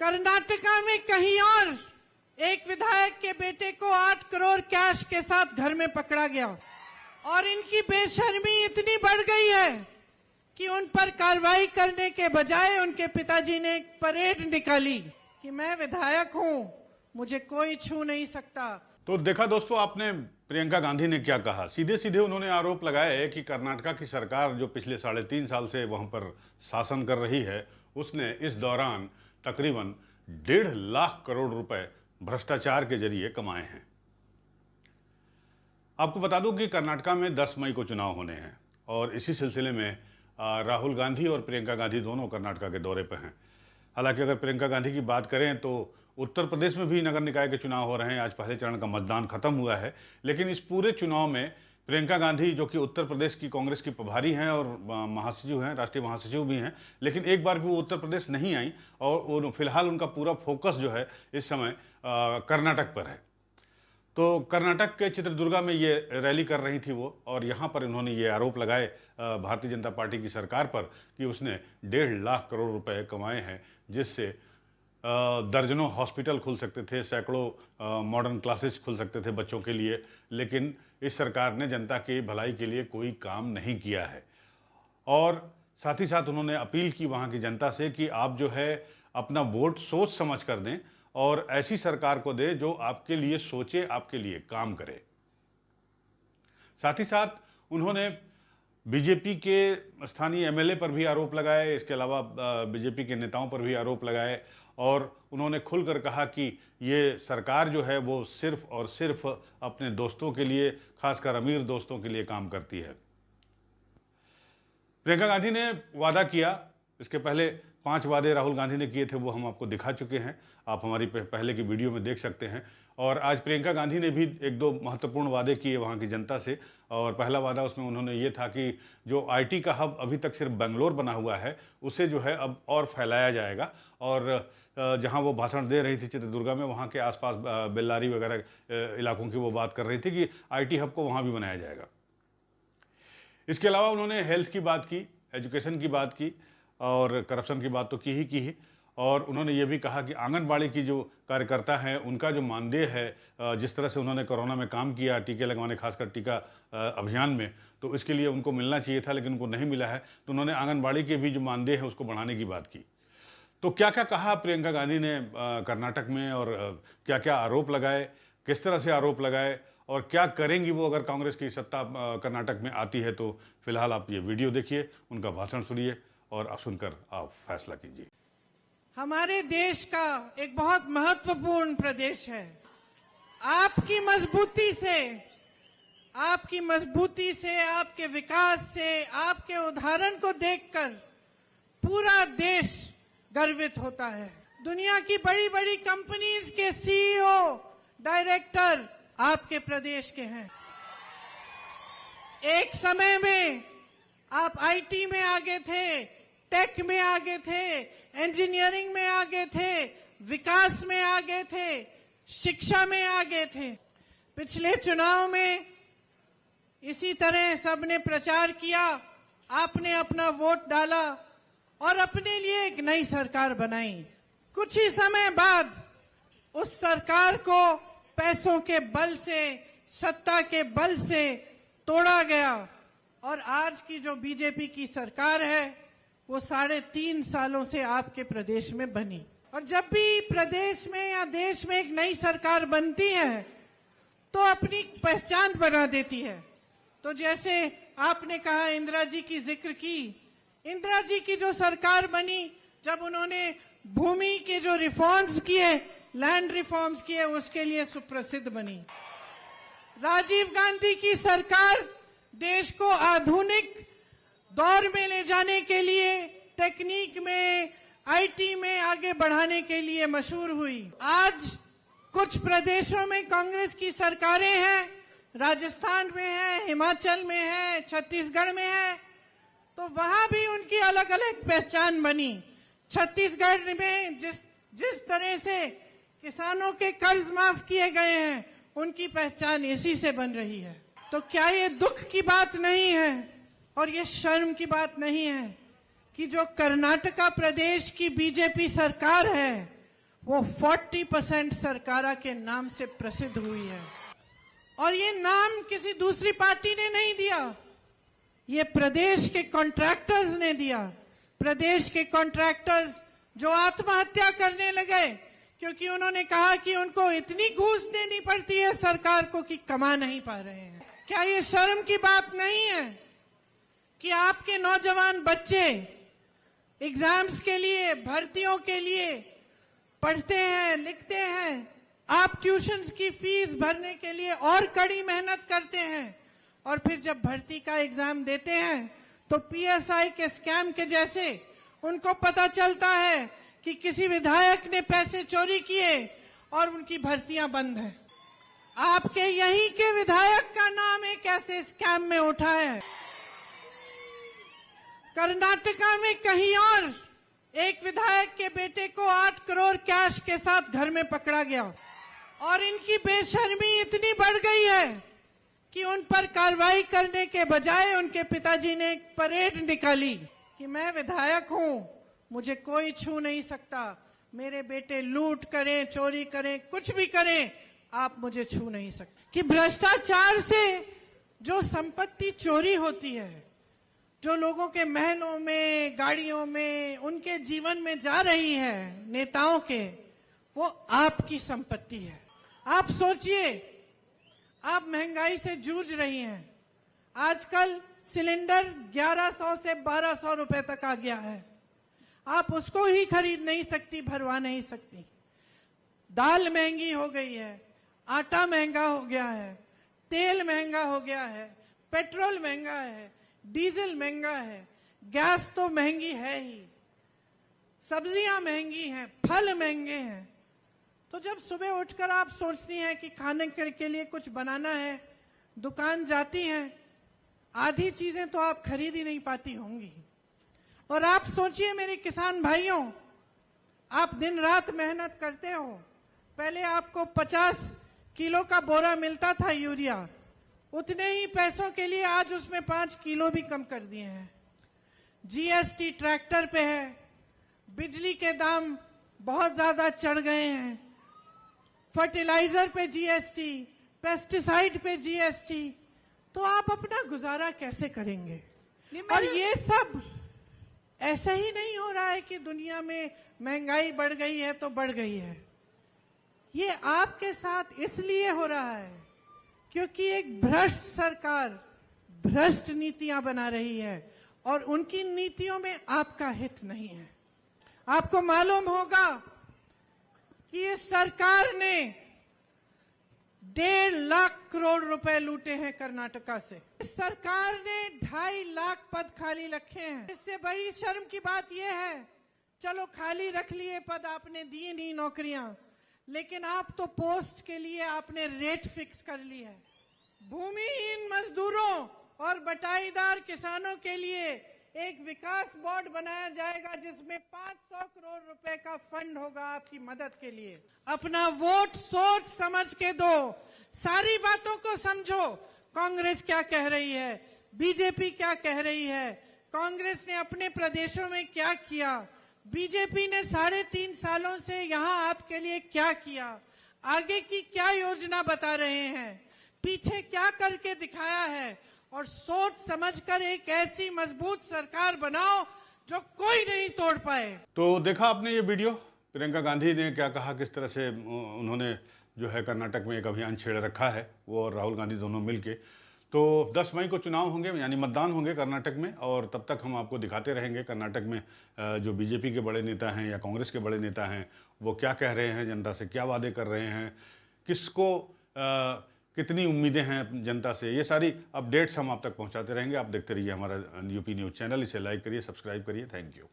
कर्नाटका में कहीं और एक विधायक के बेटे को 8 करोड़ कैश के साथ घर में पकड़ा गया और इनकी बेशर्मी इतनी बढ़ गई है कि उन पर कार्रवाई करने के बजाय उनके पिताजी ने एक परेड निकाली कि मैं विधायक हूं, मुझे कोई छू नहीं सकता। तो देखा दोस्तों आपने प्रियंका गांधी ने क्या कहा। सीधे सीधे उन्होंने आरोप लगाया है कि कर्नाटका की सरकार जो पिछले 3.5 साल से वहां पर शासन कर रही है, उसने इस दौरान तकरीबन 1.5 लाख करोड़ रुपए भ्रष्टाचार के जरिए कमाए हैं। आपको बता दूं कि कर्नाटका में 10 मई को चुनाव होने हैं और इसी सिलसिले में राहुल गांधी और प्रियंका गांधी दोनों कर्नाटका के दौरे पर हैं। हालांकि अगर प्रियंका गांधी की बात करें तो उत्तर प्रदेश में भी नगर निकाय के चुनाव हो रहे हैं। आज पहले चरण का मतदान खत्म हुआ है, लेकिन इस पूरे चुनाव में प्रियंका गांधी जो कि उत्तर प्रदेश की कांग्रेस की प्रभारी हैं और महासचिव हैं, राष्ट्रीय महासचिव भी हैं, लेकिन एक बार भी वो उत्तर प्रदेश नहीं आई और फिलहाल उनका पूरा फोकस जो है इस समय कर्नाटक पर है। तो कर्नाटक के चित्रदुर्गा में ये रैली कर रही थी वो, और यहाँ पर इन्होंने ये आरोप लगाए भारतीय जनता पार्टी की सरकार पर कि उसने 1.5 लाख करोड़ रुपए कमाए हैं, जिससे दर्जनों हॉस्पिटल खुल सकते थे, सैकड़ों मॉडर्न क्लासेस खुल सकते थे बच्चों के लिए, लेकिन इस सरकार ने जनता की भलाई के लिए कोई काम नहीं किया है। और साथ ही साथ उन्होंने अपील की वहाँ की जनता से कि आप जो है अपना वोट सोच समझ कर दें और ऐसी सरकार को दें जो आपके लिए सोचे, आपके लिए काम करे। साथ ही साथ उन्होंने बीजेपी के स्थानीय एमएलए पर भी आरोप लगाए, इसके अलावा बीजेपी के नेताओं पर भी आरोप लगाए और उन्होंने खुलकर कहा कि ये सरकार जो है वो सिर्फ और सिर्फ अपने दोस्तों के लिए, खासकर अमीर दोस्तों के लिए काम करती है। प्रियंका गांधी ने वादा किया, इसके पहले 5 वादे राहुल गांधी ने किए थे, वो हम आपको दिखा चुके हैं, आप हमारी पहले की वीडियो में देख सकते हैं। और आज प्रियंका गांधी ने भी 1-2 महत्वपूर्ण वादे किए वहाँ की जनता से। और पहला वादा उसमें उन्होंने ये था कि जो आईटी का हब अभी तक सिर्फ बेंगलोर बना हुआ है, उसे जो है अब और फैलाया जाएगा। और जहाँ वो भाषण दे रही थी चित्रदुर्गा में, वहाँ के आसपास बेल्लारी वगैरह इलाकों की वो बात कर रही थी कि आईटी हब को वहाँ भी बनाया जाएगा। इसके अलावा उन्होंने हेल्थ की बात की, एजुकेशन की बात की और करप्शन की बात तो की ही। और उन्होंने ये भी कहा कि आंगनबाड़ी की जो कार्यकर्ता हैं उनका जो मानदेय है, जिस तरह से उन्होंने कोरोना में काम किया, टीके लगवाने, खासकर टीका अभियान में, तो इसके लिए उनको मिलना चाहिए था लेकिन उनको नहीं मिला है। तो उन्होंने आंगनबाड़ी के भी जो मानदेय है उसको बढ़ाने की बात की। तो क्या क्या कहा प्रियंका गांधी ने कर्नाटक में और क्या क्या आरोप लगाए, किस तरह से आरोप लगाए और क्या करेंगी वो अगर कांग्रेस की सत्ता कर्नाटक में आती है। तो फिलहाल आप ये वीडियो देखिए, उनका भाषण सुनिए और आप सुनकर आप फैसला कीजिए। हमारे देश का एक बहुत महत्वपूर्ण प्रदेश है। आपकी मजबूती से, आपके विकास से, आपके उदाहरण को देखकर पूरा देश गर्वित होता है। दुनिया की बड़ी बड़ी कंपनीज के सीईओ, डायरेक्टर आपके प्रदेश के हैं। एक समय में आप आईटी में आगे थे, टेक में आगे थे, इंजीनियरिंग में आगे थे, विकास में आगे थे, शिक्षा में आगे थे। पिछले चुनाव में इसी तरह सबने प्रचार किया, आपने अपना वोट डाला और अपने लिए एक नई सरकार बनाई। कुछ ही समय बाद उस सरकार को पैसों के बल से, सत्ता के बल से तोड़ा गया और आज की जो बीजेपी की सरकार है वो 3.5 सालों से आपके प्रदेश में बनी। और जब भी प्रदेश में या देश में एक नई सरकार बनती है तो अपनी पहचान बना देती है। तो जैसे आपने कहा, इंदिरा जी की जिक्र की, इंदिरा जी की जो सरकार बनी, जब उन्होंने भूमि के जो रिफॉर्म्स किए, लैंड रिफॉर्म्स किए, उसके लिए सुप्रसिद्ध बनी। राजीव गांधी की सरकार देश को आधुनिक दौर में ले जाने के लिए, टेक्निक में, आईटी में आगे बढ़ाने के लिए मशहूर हुई। आज कुछ प्रदेशों में कांग्रेस की सरकारें हैं, राजस्थान में है, हिमाचल में है, छत्तीसगढ़ में है, तो वहां भी उनकी अलग अलग पहचान बनी। छत्तीसगढ़ में जिस तरह से किसानों के कर्ज माफ किए गए हैं, उनकी पहचान इसी से बन रही है। तो क्या ये दुख की बात नहीं है और ये शर्म की बात नहीं है कि जो कर्नाटका प्रदेश की बीजेपी सरकार है वो 40% सरकारा के नाम से प्रसिद्ध हुई है। और ये नाम किसी दूसरी पार्टी ने नहीं दिया, ये प्रदेश के कॉन्ट्रैक्टर्स ने दिया। प्रदेश के कॉन्ट्रैक्टर्स जो आत्महत्या करने लगे क्योंकि उन्होंने कहा कि उनको इतनी घूस देनी पड़ती है सरकार को कि कमा नहीं पा रहे हैं। क्या ये शर्म की बात नहीं है कि आपके नौजवान बच्चे एग्जाम्स के लिए, भर्तियों के लिए पढ़ते हैं, लिखते हैं, आप ट्यूशन्स की फीस भरने के लिए और कड़ी मेहनत करते हैं, और फिर जब भर्ती का एग्जाम देते हैं तो पीएसआई के स्कैम के जैसे उनको पता चलता है कि किसी विधायक ने पैसे चोरी किए और उनकी भर्तियां बंद हैं। आपके यहीं के विधायक का नाम एक ऐसे स्कैम में उठा है। कर्नाटका में कहीं और एक विधायक के बेटे को 8 करोड़ कैश के साथ घर में पकड़ा गया, और इनकी बेशर्मी इतनी बढ़ गई है कि उन पर कार्रवाई करने के बजाय उनके पिताजी ने एक परेड निकाली कि मैं विधायक हूं, मुझे कोई छू नहीं सकता, मेरे बेटे लूट करें, चोरी करें, कुछ भी करें, आप मुझे छू नहीं सकते। कि भ्रष्टाचार से जो संपत्ति चोरी होती है, जो लोगों के महलों में, गाड़ियों में, उनके जीवन में जा रही है नेताओं के, वो आपकी संपत्ति है। आप सोचिए, आप महंगाई से जूझ रही हैं। आजकल सिलेंडर 1100 से 1200 रुपए तक आ गया है। आप उसको ही खरीद नहीं सकती, भरवा नहीं सकती। दाल महंगी हो गई है, आटा महंगा हो गया है, तेल महंगा हो गया है, पेट्रोल महंगा है, डीजल महंगा है, गैस तो महंगी है ही, सब्जियां महंगी हैं, फल महंगे हैं। तो जब सुबह उठकर आप सोचती हैं कि खाने के लिए कुछ बनाना है, दुकान जाती हैं, आधी चीजें तो आप खरीद ही नहीं पाती होंगी। और आप सोचिए मेरे किसान भाइयों, आप दिन रात मेहनत करते हो। पहले आपको 50 किलो का बोरा मिलता था यूरिया, उतने ही पैसों के लिए आज उसमें 5 किलो भी कम कर दिए हैं। जीएसटी ट्रैक्टर पे है, बिजली के दाम बहुत ज्यादा चढ़ गए हैं, फर्टिलाइजर पे जीएसटी, पेस्टिसाइड पे जीएसटी, तो आप अपना गुजारा कैसे करेंगे? और ये सब ऐसा ही नहीं हो रहा है कि दुनिया में महंगाई बढ़ गई है तो बढ़ गई है। ये आपके साथ इसलिए हो रहा है क्योंकि एक भ्रष्ट सरकार भ्रष्ट नीतियां बना रही है, और उनकी नीतियों में आपका हित नहीं है। आपको मालूम होगा कि इस सरकार ने 1.5 लाख करोड़ रुपए लूटे हैं कर्नाटका से। इस सरकार ने 2.5 लाख पद खाली रखे हैं। इससे बड़ी शर्म की बात यह है, चलो खाली रख लिए पद, आपने दी नहीं नौकरियां, लेकिन आप तो पोस्ट के लिए आपने रेट फिक्स कर ली है। भूमिहीन मजदूरों और बटाईदार किसानों के लिए एक विकास बोर्ड बनाया जाएगा जिसमें 500 करोड़ रुपए का फंड होगा आपकी मदद के लिए। अपना वोट सोच समझ के दो, सारी बातों को समझो। कांग्रेस क्या कह रही है, बीजेपी क्या कह रही है, कांग्रेस ने अपने प्रदेशों में क्या किया, बीजेपी ने 3.5 सालों से यहां आपके लिए क्या किया, आगे की क्या योजना बता रहे हैं, पीछे क्या करके दिखाया है, और सोच समझकर एक ऐसी मजबूत सरकार बनाओ जो कोई नहीं तोड़ पाए। तो देखा आपने ये वीडियो, प्रियंका गांधी ने क्या कहा, किस तरह से उन्होंने जो है कर्नाटक में एक अभियान छेड़ रखा है, वो और राहुल गांधी दोनों मिलके। तो 10 मई को चुनाव होंगे, यानी मतदान होंगे कर्नाटक में, और तब तक हम आपको दिखाते रहेंगे कर्नाटक में जो बीजेपी के बड़े नेता हैं या कांग्रेस के बड़े नेता हैं वो क्या कह रहे हैं, जनता से क्या वादे कर रहे हैं, किसको कितनी उम्मीदें हैं जनता से। ये सारी अपडेट्स हम आप तक पहुंचाते रहेंगे। आप देखते रहिए हमारा यूपी न्यूज़ चैनल, इसे लाइक करिए, सब्सक्राइब करिए। Thank you.